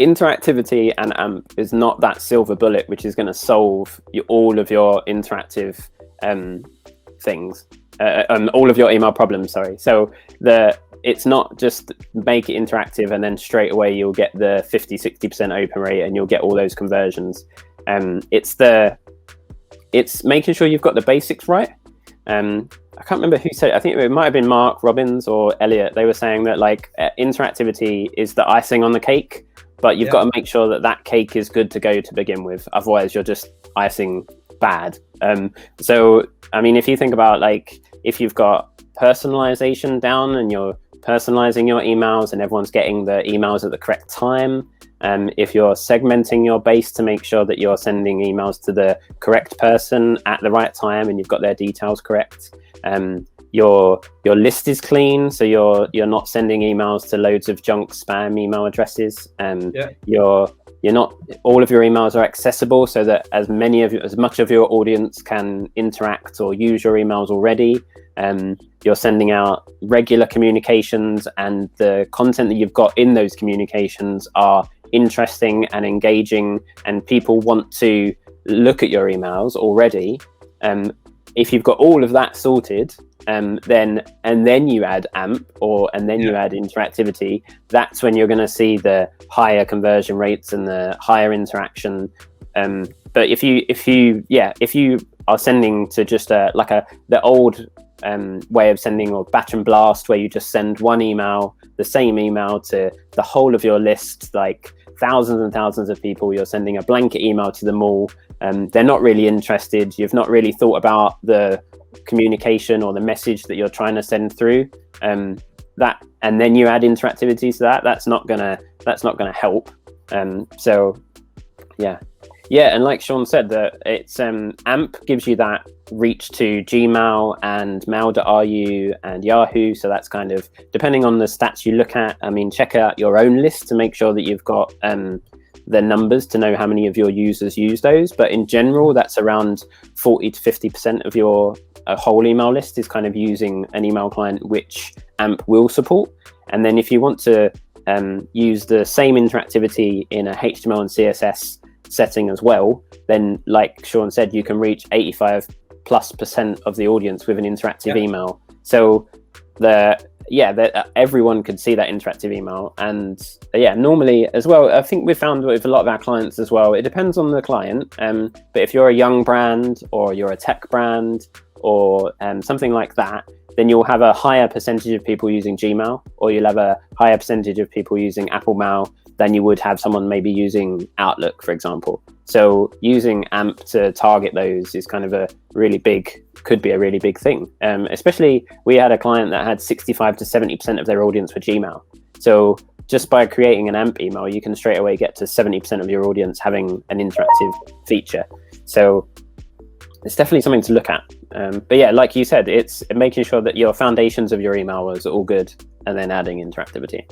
interactivity and AMP is not that silver bullet which is going to solve all of your interactive things, all of your email problems. Sorry. So it's not just make it interactive and then straight away you'll get the 50-60% open rate and you'll get all those conversions. It's making sure you've got the basics right. I can't remember who said it. I think it might have been Mark Robbins or Elliot. They were saying that like interactivity is the icing on the cake, but you've got to make sure that that cake is good to go to begin with. Otherwise, you're just icing bad. So, I mean, if you think about like if you've got personalization down and you're personalizing your emails and everyone's getting the emails at the correct time, if you're segmenting your base to make sure that you're sending emails to the correct person at the right time and you've got their details correct, your list is clean, so you're not sending emails to loads of junk spam email addresses. You're not, all of your emails are accessible so that as much of your audience can interact or use your emails already. You're sending out regular communications and the content that you've got in those communications are interesting and engaging and people want to look at your emails already. If you've got all of that sorted, then you add AMP and then you add interactivity, that's when you're going to see the higher conversion rates and the higher interaction. But if you are sending to just the old way of sending, or batch and blast, where you just send one email, the same email to the whole of your list, like thousands and thousands of people, you're sending a blanket email to them all. They're not really interested. You've not really thought about the communication or the message that you're trying to send through. And then you add interactivity to that. That's not gonna help. And like Sean said, that it's AMP gives you that reach to Gmail and mail.ru and Yahoo. So that's kind of depending on the stats you look at. I mean, check out your own list to make sure that you've got the numbers to know how many of your users use those. But in general, that's around 40 to 50% of your whole email list is kind of using an email client which AMP will support. And then if you want to use the same interactivity in a HTML and CSS setting as well, then like Sean said, you can reach 85+% of the audience with an interactive email. So everyone could see that interactive email. And normally as well, I think we found with a lot of our clients as well, it depends on the client. But if you're a young brand or you're a tech brand or something like that, then you'll have a higher percentage of people using Gmail, or you'll have a higher percentage of people using Apple Mail than you would have someone maybe using Outlook, for example. So using AMP to target those is kind of could be a really big thing. Especially we had a client that had 65 to 70% of their audience for Gmail. So just by creating an AMP email, you can straight away get to 70% of your audience having an interactive feature. So it's definitely something to look at. But yeah, like you said, it's making sure that your foundations of your email is all good and then adding interactivity.